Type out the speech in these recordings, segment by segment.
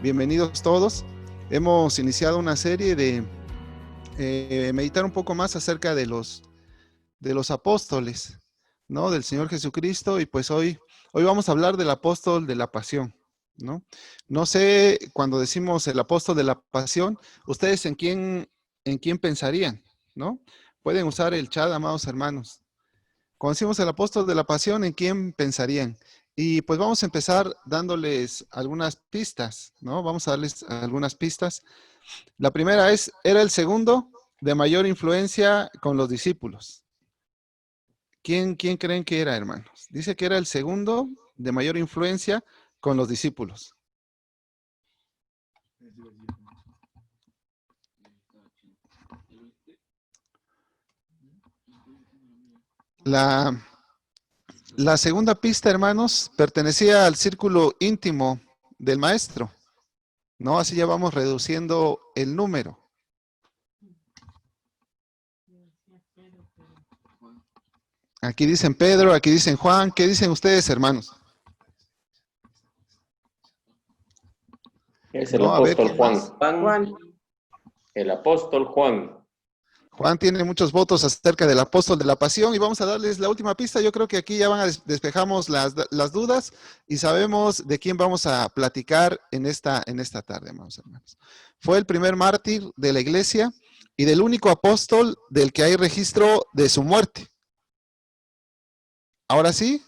bienvenidos todos. Hemos iniciado una serie de meditar un poco más acerca de los apóstoles, ¿no? Del Señor Jesucristo, y pues hoy vamos a hablar del apóstol de la pasión, ¿no? No sé, cuando decimos el apóstol de la pasión, ¿ustedes en quién pensarían, ¿no? Pueden usar el chat, amados hermanos. Cuando decimos el apóstol de la pasión, ¿en quién pensarían? Y pues vamos a empezar dándoles algunas pistas, ¿no? Vamos a darles algunas pistas. La primera era el segundo de mayor influencia con los discípulos. ¿Quién creen que era, hermanos? Dice que era el segundo de mayor influencia con los discípulos. La segunda pista, hermanos, pertenecía al círculo íntimo del maestro, ¿no? Así ya vamos reduciendo el número. Aquí dicen Pedro, aquí dicen Juan. ¿Qué dicen ustedes, hermanos? Es el No, a ver, apóstol ¿quién Juan. más? Juan. El apóstol Juan. Juan tiene muchos votos acerca del apóstol de la pasión, y vamos a darles la última pista. Yo creo que aquí ya despejamos las dudas y sabemos de quién vamos a platicar en esta tarde, amados hermanos. Fue el primer mártir de la iglesia y del único apóstol del que hay registro de su muerte. Ahora sí,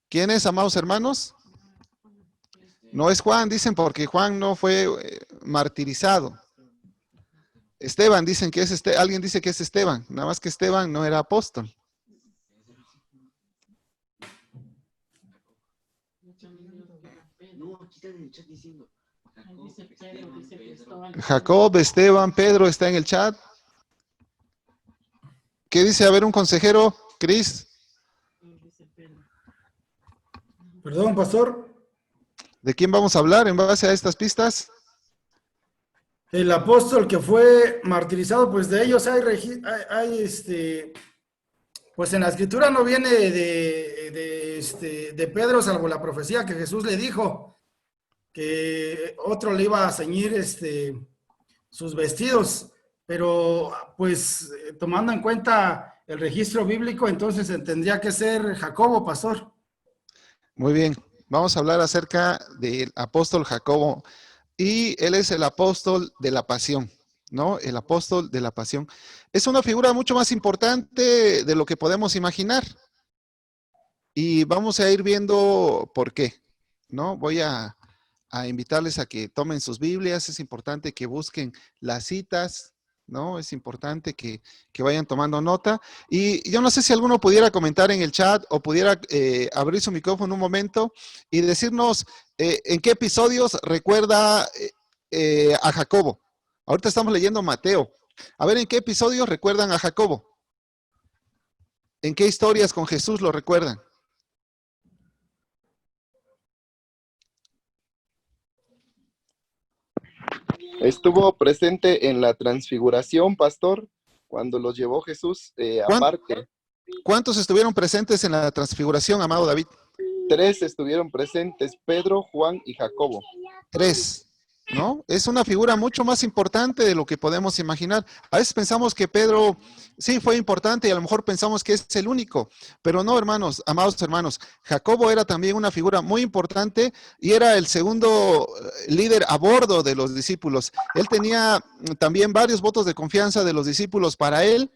¿quién es, amados hermanos? No es Juan, dicen, porque Juan no fue martirizado. Esteban, dicen que es alguien dice que es Esteban, nada más que Esteban no era apóstol. Jacob, Esteban, Pedro está en el chat. ¿Qué dice? A ver, un consejero, Cris. Perdón, pastor. ¿De quién vamos a hablar en base a estas pistas? El apóstol que fue martirizado, pues de ellos pues en la escritura no viene de Pedro, salvo la profecía que Jesús le dijo, que otro le iba a ceñir sus vestidos, pero pues tomando en cuenta el registro bíblico, entonces tendría que ser Jacobo, pastor. Muy bien, vamos a hablar acerca del apóstol Jacobo, y él es el apóstol de la pasión, ¿no? El apóstol de la pasión. Es una figura mucho más importante de lo que podemos imaginar, y vamos a ir viendo por qué, ¿no? Voy a invitarles a que tomen sus Biblias. Es importante que busquen las citas, ¿no? Es importante que vayan tomando nota. Y yo no sé si alguno pudiera comentar en el chat o pudiera abrir su micrófono un momento y decirnos en qué episodios recuerda a Jacobo. Ahorita estamos leyendo Mateo. A ver, ¿en qué episodios recuerdan a Jacobo? ¿En qué historias con Jesús lo recuerdan? Estuvo presente en la transfiguración, pastor, cuando los llevó Jesús aparte. ¿Cuántos estuvieron presentes en la transfiguración, amado David? 3 estuvieron presentes, Pedro, Juan y Jacobo. 3, ¿no? Es una figura mucho más importante de lo que podemos imaginar. A veces pensamos que Pedro sí fue importante y a lo mejor pensamos que es el único, pero no, hermanos, amados hermanos. Jacobo era también una figura muy importante y era el segundo líder a bordo de los discípulos. Él tenía también varios votos de confianza de los discípulos para él.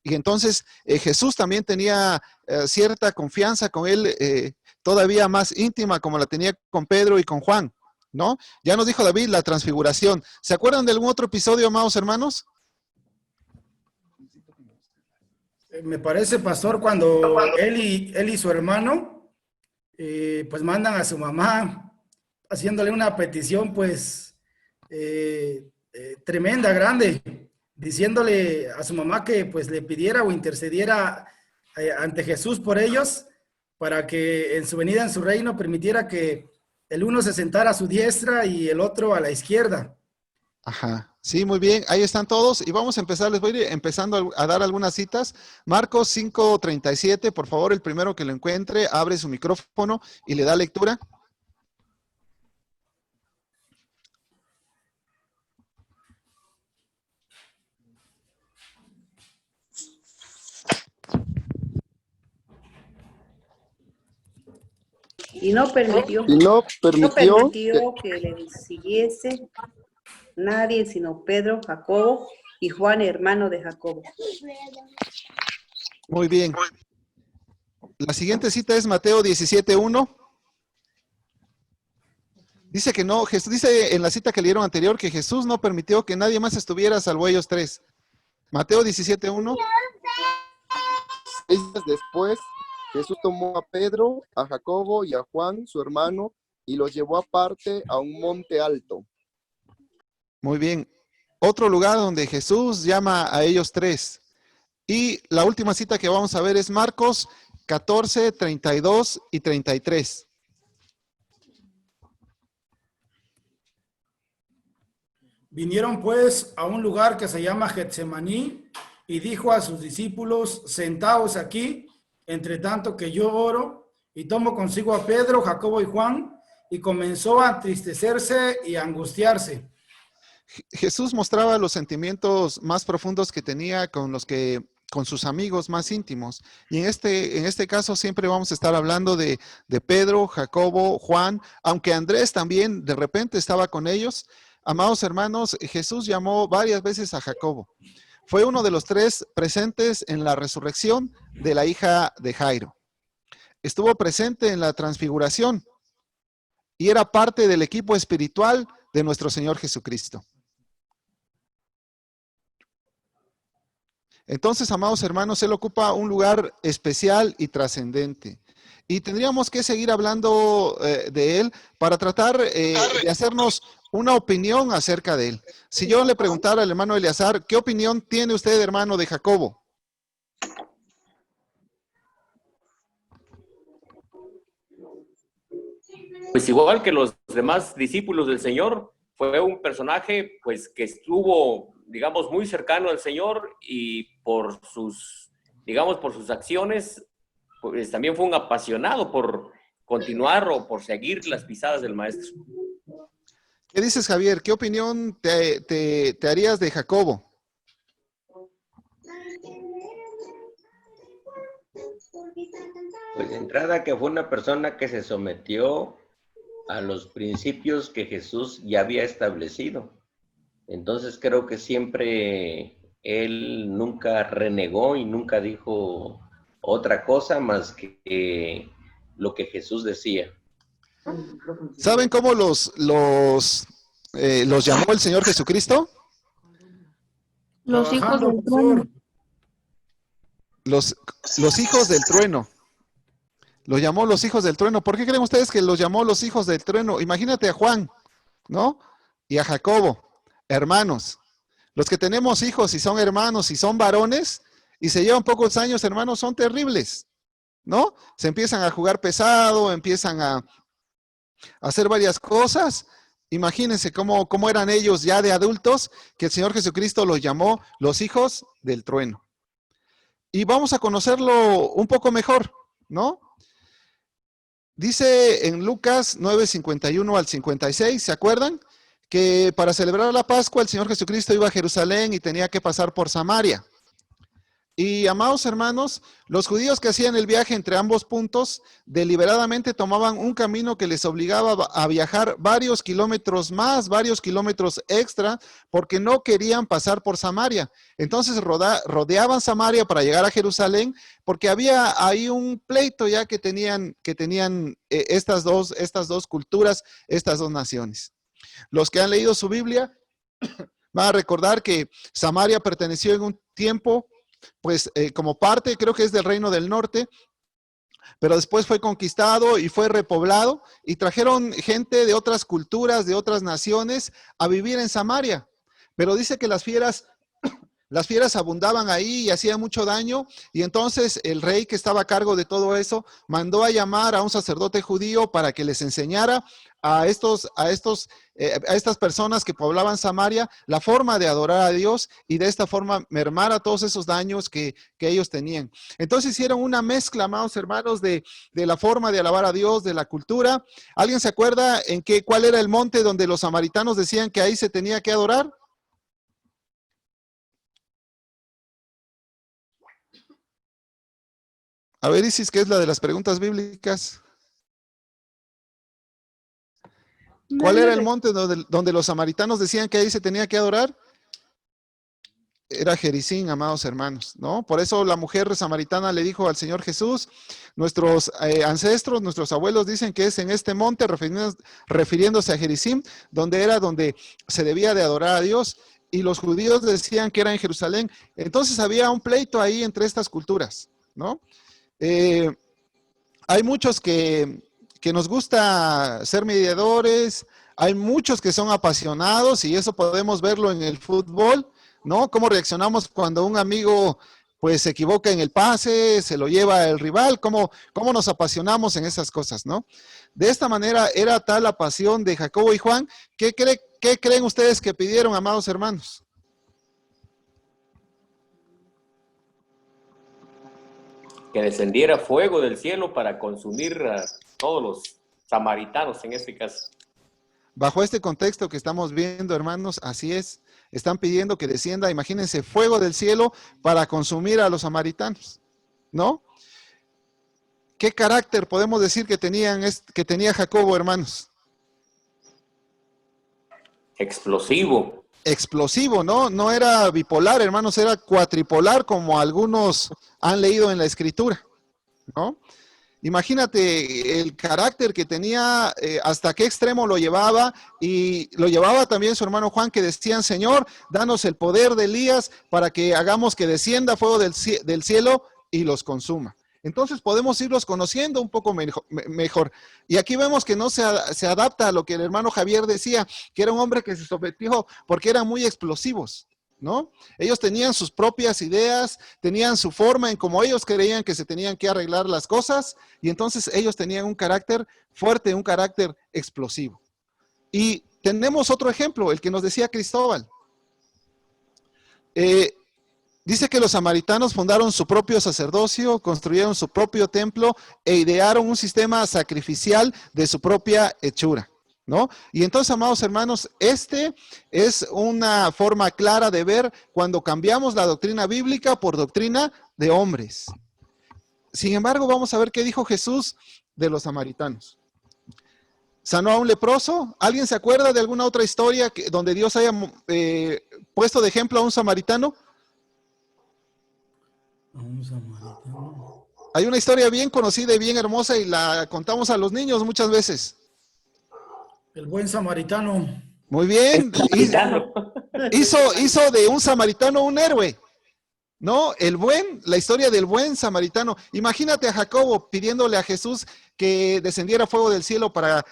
Y entonces Jesús también tenía cierta confianza con él, todavía más íntima como la tenía con Pedro y con Juan, ¿no? Ya nos dijo David la transfiguración. ¿Se acuerdan de algún otro episodio, amados hermanos? Me parece, pastor, cuando él y su hermano pues mandan a su mamá haciéndole una petición pues tremenda, grande, diciéndole a su mamá que pues le pidiera o intercediera ante Jesús por ellos, para que en su venida en su reino permitiera que el uno se sentara a su diestra y el otro a la izquierda. Ajá, sí, muy bien, ahí están todos y vamos a empezar, les voy a ir empezando a dar algunas citas. Marcos 5:37, por favor, el primero que lo encuentre, abre su micrófono y le da lectura. Y no permitió, y no no permitió permitió que le siguiese nadie sino Pedro, Jacobo y Juan, hermano de Jacobo. Muy bien. La siguiente cita es Mateo 17:1. Dice que no, Jesús dice en la cita que leyeron anterior que Jesús no permitió que nadie más estuviera salvo ellos tres. Mateo 17:1. 6 días después, Jesús tomó a Pedro, a Jacobo y a Juan, su hermano, y los llevó aparte a un monte alto. Muy bien. Otro lugar donde Jesús llama a ellos tres. Y la última cita que vamos a ver es Marcos 14, 32 y 33. Vinieron pues a un lugar que se llama Getsemaní y dijo a sus discípulos, sentaos aquí, entre tanto que yo oro, y tomo consigo a Pedro, Jacobo y Juan, y comenzó a entristecerse y a angustiarse. Jesús mostraba los sentimientos más profundos que tenía con sus amigos más íntimos. Y en este caso siempre vamos a estar hablando de Pedro, Jacobo, Juan, aunque Andrés también de repente estaba con ellos. Amados hermanos, Jesús llamó varias veces a Jacobo. Fue uno de los tres presentes en la resurrección de la hija de Jairo. Estuvo presente en la transfiguración y era parte del equipo espiritual de nuestro Señor Jesucristo. Entonces, amados hermanos, Él ocupa un lugar especial y trascendente. Y tendríamos que seguir hablando de Él para tratar de hacernos una opinión acerca de Él. Si yo le preguntara al hermano Eleazar, ¿qué opinión tiene usted, hermano, de Jacobo? Pues igual que los demás discípulos del Señor, fue un personaje pues que estuvo, digamos, muy cercano al Señor y por sus, digamos, por sus acciones, pues también fue un apasionado por continuar o por seguir las pisadas del Maestro. ¿Qué dices, Javier? ¿Qué opinión te harías de Jacobo? Pues de entrada que fue una persona que se sometió a los principios que Jesús ya había establecido. Entonces creo que siempre él nunca renegó y nunca dijo otra cosa más que lo que Jesús decía. ¿Saben cómo los llamó el Señor Jesucristo? Los hijos Trabajando, del trueno. pastor. Los hijos del trueno. Los llamó los hijos del trueno. ¿Por qué creen ustedes que los llamó los hijos del trueno? Imagínate a Juan, ¿no? Y a Jacobo, hermanos. Los que tenemos hijos y son hermanos y son varones y se llevan pocos años, hermanos, son terribles, ¿no? Se empiezan a jugar pesado, empiezan a hacer varias cosas. Imagínense cómo eran ellos ya de adultos, que el Señor Jesucristo los llamó los hijos del trueno. Y vamos a conocerlo un poco mejor, ¿no? Dice en Lucas 9:51 al 56, ¿se acuerdan? Que para celebrar la Pascua el Señor Jesucristo iba a Jerusalén y tenía que pasar por Samaria. Y amados hermanos, los judíos que hacían el viaje entre ambos puntos deliberadamente tomaban un camino que les obligaba a viajar varios kilómetros más, varios kilómetros extra, porque no querían pasar por Samaria. Entonces rodeaban Samaria para llegar a Jerusalén, porque había ahí un pleito ya que tenían estas dos culturas, estas dos naciones. Los que han leído su Biblia van a recordar que Samaria perteneció en un tiempo pues como parte, creo que es del Reino del Norte, pero después fue conquistado y fue repoblado y trajeron gente de otras culturas, de otras naciones a vivir en Samaria. Pero dice que las fieras abundaban ahí y hacían mucho daño, y entonces el rey que estaba a cargo de todo eso mandó a llamar a un sacerdote judío para que les enseñara a estas personas que poblaban Samaria la forma de adorar a Dios y de esta forma mermar a todos esos daños que ellos tenían. Entonces hicieron una mezcla, amados hermanos, de la forma de alabar a Dios, de la cultura. ¿Alguien se acuerda cuál era el monte donde los samaritanos decían que ahí se tenía que adorar? A ver, Isis, ¿qué es la de las preguntas bíblicas? ¿Cuál era el monte donde los samaritanos decían que ahí se tenía que adorar? Era Gerizim, amados hermanos, ¿no? Por eso la mujer samaritana le dijo al Señor Jesús, nuestros ancestros, nuestros abuelos dicen que es en este monte, refiriéndose a Gerizim, donde se debía de adorar a Dios, y los judíos decían que era en Jerusalén. Entonces había un pleito ahí entre estas culturas, ¿no? Hay muchos que nos gusta ser mediadores, hay muchos que son apasionados, y eso podemos verlo en el fútbol, ¿no? Cómo reaccionamos cuando un amigo pues se equivoca en el pase, se lo lleva el rival, cómo nos apasionamos en esas cosas, ¿no? De esta manera era tal la pasión de Jacobo y Juan. ¿Qué creen ustedes que pidieron, amados hermanos? Que descendiera fuego del cielo para consumir a todos los samaritanos en este caso. Bajo este contexto que estamos viendo, hermanos, así es. Están pidiendo que descienda, imagínense, fuego del cielo para consumir a los samaritanos, ¿no? ¿Qué carácter podemos decir que tenía Jacobo, hermanos? Explosivo. Explosivo, ¿no? No era bipolar, hermanos, era cuatripolar, como algunos han leído en la escritura, ¿no? Imagínate el carácter que tenía, hasta qué extremo lo llevaba, y lo llevaba también su hermano Juan, que decían: Señor, danos el poder de Elías para que hagamos que descienda fuego del cielo y los consuma. Entonces podemos irlos conociendo un poco mejor. Y aquí vemos que no se adapta a lo que el hermano Javier decía, que era un hombre que se sometió porque eran muy explosivos, ¿no? Ellos tenían sus propias ideas, tenían su forma en cómo ellos creían que se tenían que arreglar las cosas, y entonces ellos tenían un carácter fuerte, un carácter explosivo. Y tenemos otro ejemplo, el que nos decía Cristóbal. Dice que los samaritanos fundaron su propio sacerdocio, construyeron su propio templo e idearon un sistema sacrificial de su propia hechura, ¿no? Y entonces, amados hermanos, este es una forma clara de ver cuando cambiamos la doctrina bíblica por doctrina de hombres. Sin embargo, vamos a ver qué dijo Jesús de los samaritanos. Sanó a un leproso. ¿Alguien se acuerda de alguna otra historia donde Dios haya puesto de ejemplo a un samaritano? Hay una historia bien conocida y bien hermosa, y la contamos a los niños muchas veces. El buen samaritano. Muy bien. Hizo de un samaritano un héroe, ¿no? La historia del buen samaritano. Imagínate a Jacobo pidiéndole a Jesús que descendiera fuego del cielo para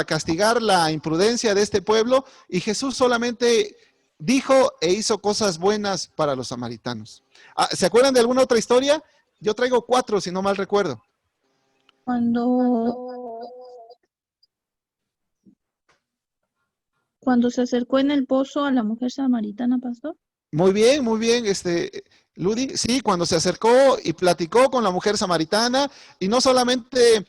castigar la imprudencia de este pueblo, y Jesús solamente dijo e hizo cosas buenas para los samaritanos. ¿Se acuerdan de alguna otra historia? Yo traigo 4, si no mal recuerdo. Cuando se acercó en el pozo a la mujer samaritana, pastor. Muy bien, Ludi. Sí, cuando se acercó y platicó con la mujer samaritana, y no solamente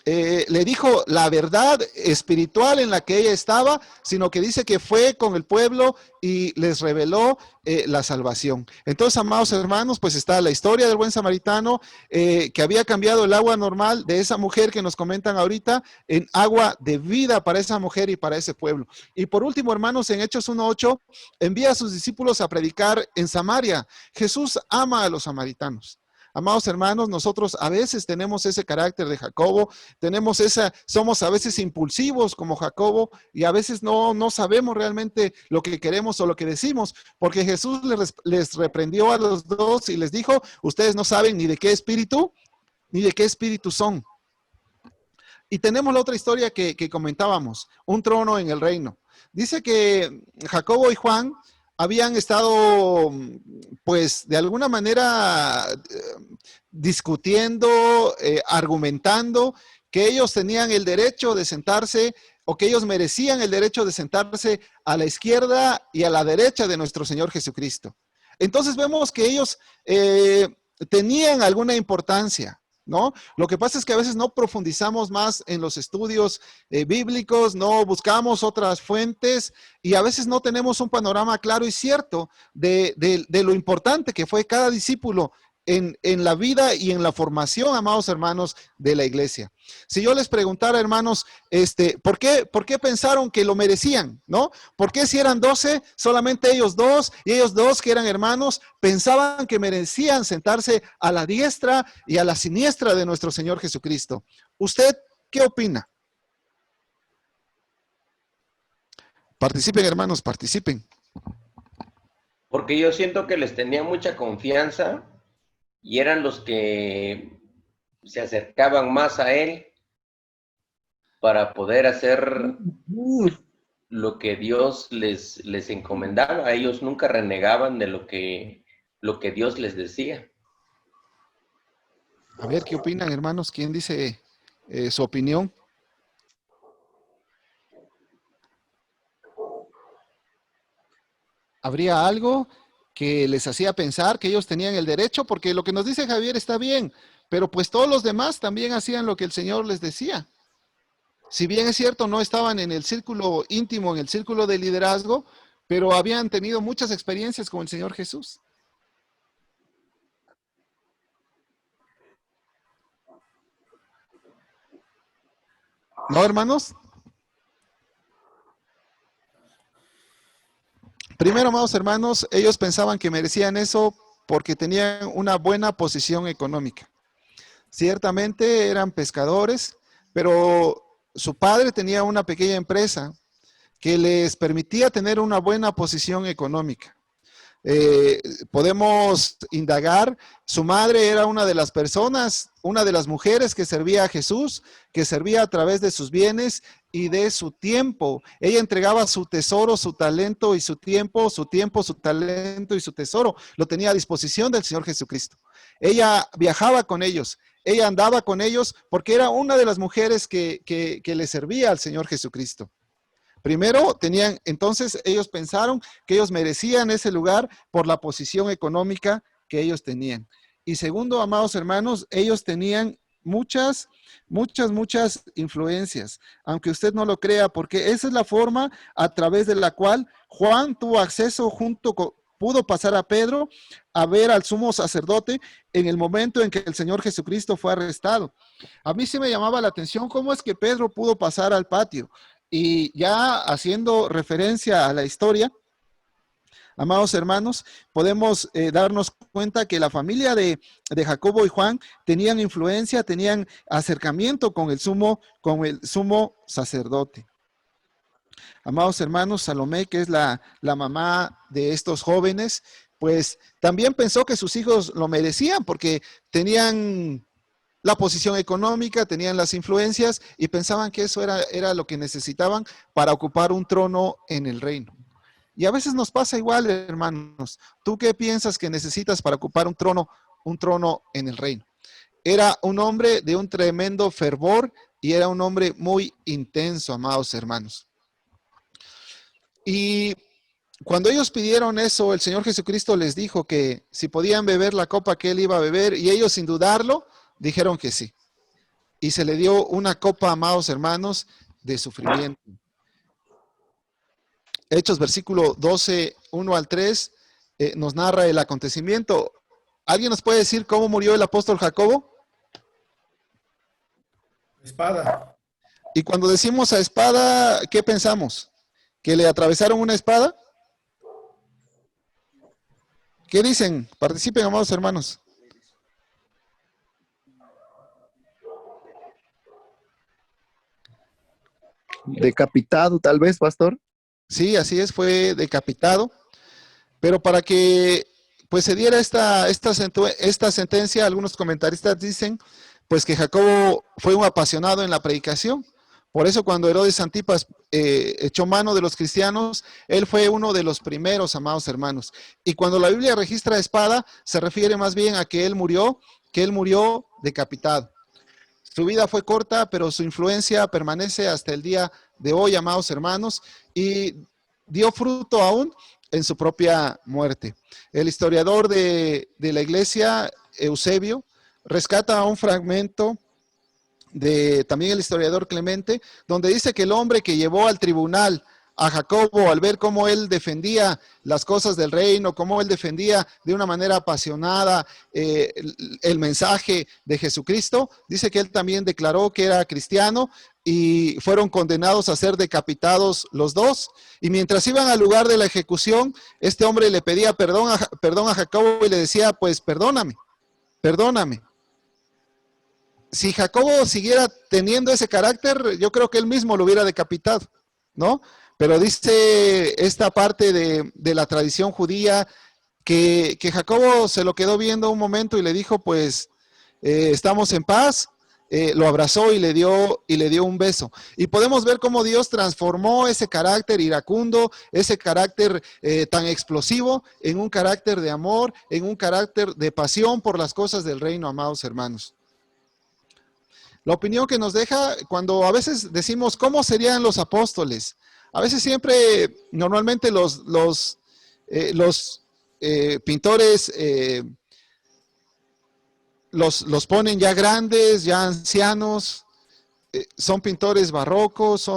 le dijo la verdad espiritual en la que ella estaba, sino que dice que fue con el pueblo y les reveló la salvación. Entonces, amados hermanos, pues está la historia del buen samaritano, que había cambiado el agua normal de esa mujer que nos comentan ahorita en agua de vida para esa mujer y para ese pueblo. Y por último, hermanos, en Hechos 1:8 envía a sus discípulos a predicar en Samaria. Jesús ama a los samaritanos. Amados hermanos, nosotros a veces tenemos ese carácter de Jacobo, somos a veces impulsivos como Jacobo, y a veces no sabemos realmente lo que queremos o lo que decimos, porque Jesús les reprendió a los dos y les dijo: ustedes no saben ni de qué espíritu son. Y tenemos la otra historia que comentábamos, un trono en el reino. Dice que Jacobo y Juan habían estado, pues, de alguna manera discutiendo, argumentando que ellos tenían el derecho de sentarse, o que ellos merecían el derecho de sentarse a la izquierda y a la derecha de nuestro Señor Jesucristo. Entonces vemos que ellos tenían alguna importancia, ¿no? Lo que pasa es que a veces no profundizamos más en los estudios bíblicos, no buscamos otras fuentes, y a veces no tenemos un panorama claro y cierto de lo importante que fue cada discípulo en la vida y en la formación, amados hermanos, de la iglesia. Si yo les preguntara, hermanos, ¿por qué pensaron que lo merecían? ¿No? ¿Por qué si eran 12, solamente ellos dos, y ellos dos que eran hermanos, pensaban que merecían sentarse a la diestra y a la siniestra de nuestro Señor Jesucristo? ¿Usted qué opina? Participen, hermanos, participen. Porque yo siento que les tenía mucha confianza y eran los que se acercaban más a él para poder hacer lo que Dios les encomendaba. Ellos nunca renegaban de lo que Dios les decía. A ver, ¿qué opinan, hermanos? ¿Quién dice su opinión? ¿Habría algo que les hacía pensar que ellos tenían el derecho? Porque lo que nos dice Javier está bien, pero pues todos los demás también hacían lo que el Señor les decía. Si bien es cierto, no estaban en el círculo íntimo, en el círculo de liderazgo, pero habían tenido muchas experiencias con el Señor Jesús. ¿No, hermanos? Primero, amados hermanos, ellos pensaban que merecían eso porque tenían una buena posición económica. Ciertamente eran pescadores, pero su padre tenía una pequeña empresa que les permitía tener una buena posición económica. Podemos indagar, su madre era una de las personas, una de las mujeres que servía a Jesús, que servía a través de sus bienes y de su tiempo. Ella entregaba su tesoro, su talento y su tiempo, su talento y su tesoro. Lo tenía a disposición del Señor Jesucristo. Ella viajaba con ellos, ella andaba con ellos porque era una de las mujeres que le servía al Señor Jesucristo. Primero, entonces ellos pensaron que ellos merecían ese lugar por la posición económica que ellos tenían. Y segundo, amados hermanos, ellos tenían muchas influencias, aunque usted no lo crea, porque esa es la forma a través de la cual Juan tuvo acceso pudo pasar a Pedro a ver al sumo sacerdote en el momento en que el Señor Jesucristo fue arrestado. A mí sí me llamaba la atención cómo es que Pedro pudo pasar al patio. Y ya haciendo referencia a la historia, amados hermanos, podemos darnos cuenta que la familia de Jacobo y Juan tenían influencia, tenían acercamiento con el sumo sacerdote. Amados hermanos, Salomé, que es la mamá de estos jóvenes, pues también pensó que sus hijos lo merecían porque tenían la posición económica, tenían las influencias y pensaban que eso era lo que necesitaban para ocupar un trono en el reino. Y a veces nos pasa igual, hermanos. ¿Tú qué piensas que necesitas para ocupar un trono en el reino? Era un hombre de un tremendo fervor y era un hombre muy intenso, amados hermanos. Y cuando ellos pidieron eso, el Señor Jesucristo les dijo que si podían beber la copa que él iba a beber, y ellos sin dudarlo, dijeron que sí. Y se le dio una copa, amados hermanos, de sufrimiento. Hechos, versículo 12, 1 al 3, nos narra el acontecimiento. ¿Alguien nos puede decir cómo murió el apóstol Jacobo? Espada. Y cuando decimos a espada, ¿qué pensamos? ¿Que le atravesaron una espada? ¿Qué dicen? Participen, amados hermanos. Decapitado, tal vez, pastor. Sí, así es, fue decapitado. Pero para que pues se diera esta sentencia, algunos comentaristas dicen pues que Jacobo fue un apasionado en la predicación. Por eso cuando Herodes Antipas echó mano de los cristianos, él fue uno de los primeros, amados hermanos. Y cuando la Biblia registra espada, se refiere más bien a que él murió decapitado. Su vida fue corta, pero su influencia permanece hasta el día de hoy, amados hermanos, y dio fruto aún en su propia muerte. El historiador de la iglesia, Eusebio, rescata un fragmento también el historiador Clemente, donde dice que el hombre que llevó al tribunal a Jacobo, al ver cómo él defendía las cosas del reino, cómo él defendía de una manera apasionada el mensaje de Jesucristo, dice que él también declaró que era cristiano y fueron condenados a ser decapitados los dos. Y mientras iban al lugar de la ejecución, este hombre le pedía perdón a Jacobo y le decía, pues perdóname. Si Jacobo siguiera teniendo ese carácter, yo creo que él mismo lo hubiera decapitado, ¿no? Pero dice esta parte de la tradición judía que Jacobo se lo quedó viendo un momento y le dijo, pues, estamos en paz. Lo abrazó y le dio un beso. Y podemos ver cómo Dios transformó ese carácter iracundo, ese carácter tan explosivo, en un carácter de amor, en un carácter de pasión por las cosas del reino, amados hermanos. La opinión que nos deja cuando a veces decimos, ¿cómo serían los apóstoles? A veces normalmente los pintores los ponen ya grandes, ya ancianos, son pintores barrocos,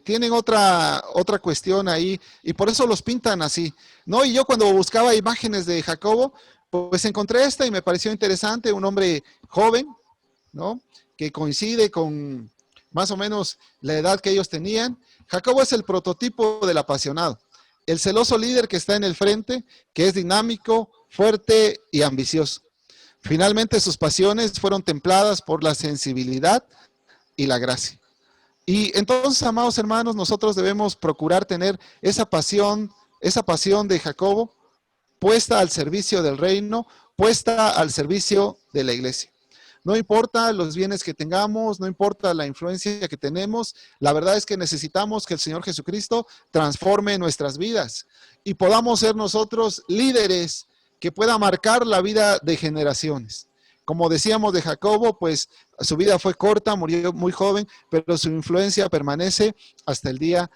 tienen otra cuestión ahí, y por eso los pintan así, ¿no? Y yo cuando buscaba imágenes de Jacobo, pues encontré esta y me pareció interesante, un hombre joven, ¿no? Que coincide con más o menos la edad que ellos tenían. Jacobo es el prototipo del apasionado, el celoso líder que está en el frente, que es dinámico, fuerte y ambicioso. Finalmente sus pasiones fueron templadas por la sensibilidad y la gracia. Y entonces, amados hermanos, nosotros debemos procurar tener esa pasión de Jacobo puesta al servicio del reino, puesta al servicio de la iglesia. No importa los bienes que tengamos, no importa la influencia que tenemos, la verdad es que necesitamos que el Señor Jesucristo transforme nuestras vidas y podamos ser nosotros líderes que pueda marcar la vida de generaciones. Como decíamos de Jacobo, pues su vida fue corta, murió muy joven, pero su influencia permanece hasta el día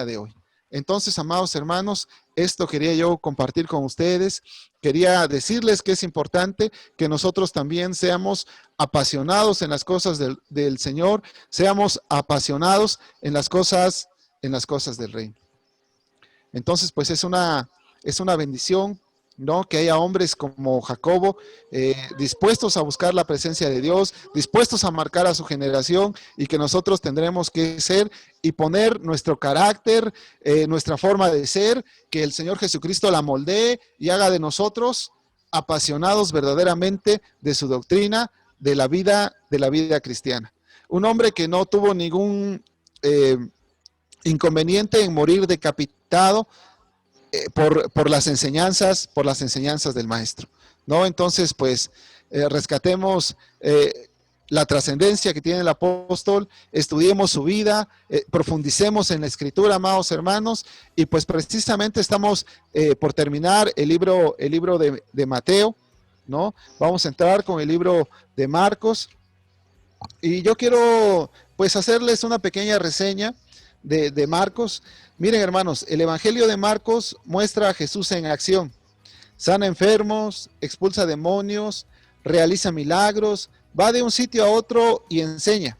de hoy. Entonces, amados hermanos, esto quería yo compartir con ustedes. Quería decirles que es importante que nosotros también seamos apasionados en las cosas del Señor, seamos apasionados en las cosas del reino. Entonces, pues es una bendición, ¿no? Que haya hombres como Jacobo dispuestos a buscar la presencia de Dios, dispuestos a marcar a su generación, y que nosotros tendremos que ser y poner nuestro carácter, nuestra forma de ser, que el Señor Jesucristo la moldee y haga de nosotros apasionados verdaderamente de su doctrina, de la vida cristiana. Un hombre que no tuvo ningún inconveniente en morir decapitado por las enseñanzas del maestro, ¿no? Entonces, pues, rescatemos la trascendencia que tiene el apóstol, estudiemos su vida, profundicemos en la escritura, amados hermanos, y pues precisamente estamos por terminar el libro de Mateo, ¿no? Vamos a entrar con el libro de Marcos, y yo quiero pues hacerles una pequeña reseña de Marcos. Miren, hermanos, el Evangelio de Marcos muestra a Jesús en acción. Sana enfermos, expulsa demonios, realiza milagros, va de un sitio a otro y enseña.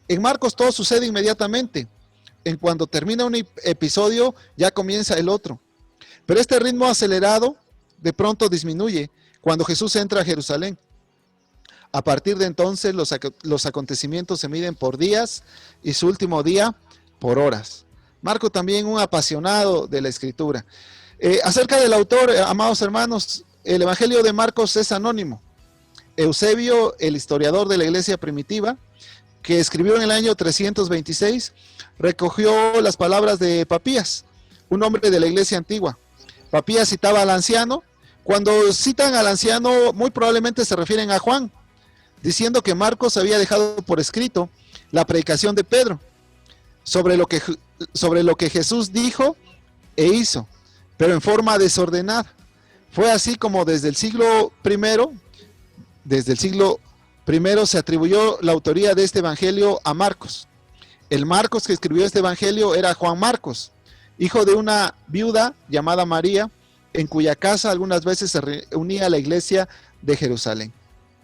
En Marcos todo sucede inmediatamente. En cuanto termina un episodio, ya comienza el otro. Pero este ritmo acelerado de pronto disminuye cuando Jesús entra a Jerusalén. A partir de entonces los acontecimientos se miden por días y su último día por horas. Marco también un apasionado de la escritura. Acerca del autor, amados hermanos, el Evangelio de Marcos es anónimo. Eusebio, el historiador de la iglesia primitiva, que escribió en el año 326, recogió las palabras de Papías, un hombre de la iglesia antigua. Papías citaba al anciano. Cuando citan al anciano, muy probablemente se refieren a Juan, diciendo que Marcos había dejado por escrito la predicación de Pedro sobre lo que Jesús dijo e hizo, pero en forma desordenada. Fue así como desde el siglo I se atribuyó la autoría de este evangelio a Marcos. El Marcos que escribió este evangelio era Juan Marcos, hijo de una viuda llamada María, en cuya casa algunas veces se reunía la iglesia de Jerusalén,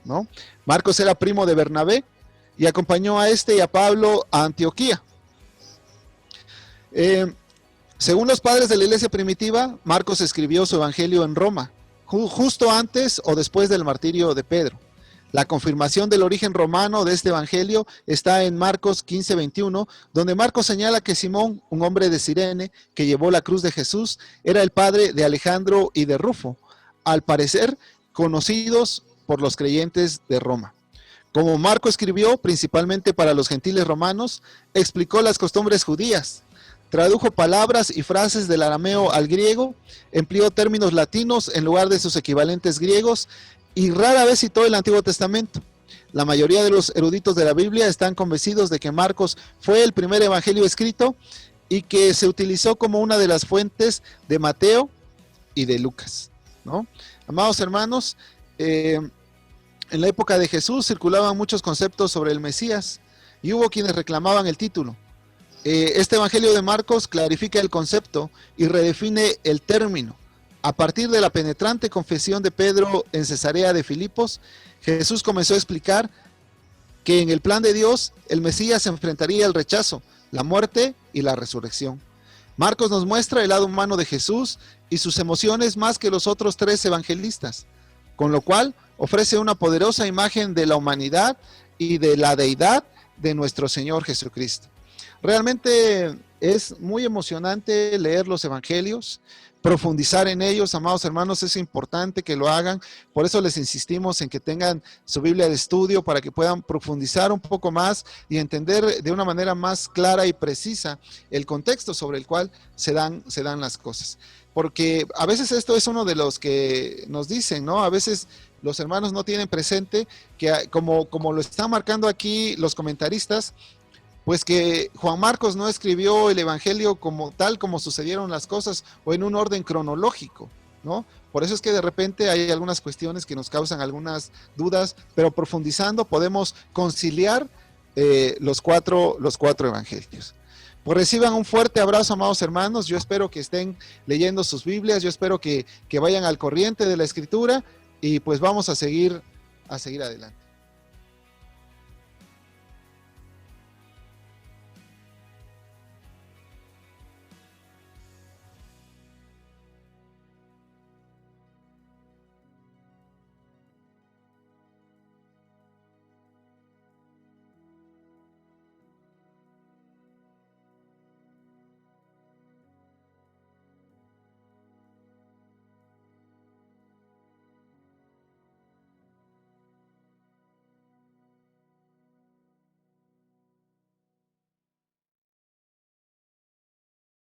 ¿no? Marcos era primo de Bernabé y acompañó a este y a Pablo a Antioquía. Según los padres de la iglesia primitiva, Marcos escribió su evangelio en Roma, justo antes o después del martirio de Pedro. La confirmación del origen romano de este evangelio está en Marcos 15:21, donde Marcos señala que Simón, un hombre de Cirene que llevó la cruz de Jesús, era el padre de Alejandro y de Rufo, al parecer conocidos por los creyentes de Roma. Como Marco escribió principalmente para los gentiles romanos, explicó las costumbres judías, tradujo palabras y frases del arameo al griego, empleó términos latinos en lugar de sus equivalentes griegos y rara vez citó el Antiguo Testamento. La mayoría de los eruditos de la Biblia están convencidos de que Marcos fue el primer evangelio escrito y que se utilizó como una de las fuentes de Mateo y de Lucas, ¿no? Amados hermanos, en la época de Jesús circulaban muchos conceptos sobre el Mesías y hubo quienes reclamaban el título. Este evangelio de Marcos clarifica el concepto y redefine el término. A partir de la penetrante confesión de Pedro en Cesarea de Filipos, Jesús comenzó a explicar que en el plan de Dios el Mesías enfrentaría el rechazo, la muerte y la resurrección. Marcos nos muestra el lado humano de Jesús y sus emociones más que los otros 3 evangelistas, con lo cual ofrece una poderosa imagen de la humanidad y de la deidad de nuestro Señor Jesucristo. Realmente es muy emocionante leer los evangelios, profundizar en ellos, amados hermanos, es importante que lo hagan, por eso les insistimos en que tengan su Biblia de estudio para que puedan profundizar un poco más y entender de una manera más clara y precisa el contexto sobre el cual se dan las cosas. Porque a veces esto es uno de los que nos dicen, ¿no? A veces los hermanos no tienen presente que como lo están marcando aquí los comentaristas, pues que Juan Marcos no escribió el evangelio como tal como sucedieron las cosas o en un orden cronológico, ¿no? Por eso es que de repente hay algunas cuestiones que nos causan algunas dudas, pero profundizando podemos conciliar los cuatro evangelios. Pues reciban un fuerte abrazo, amados hermanos. Yo espero que estén leyendo sus Biblias, yo espero que vayan al corriente de la Escritura y pues vamos a seguir adelante.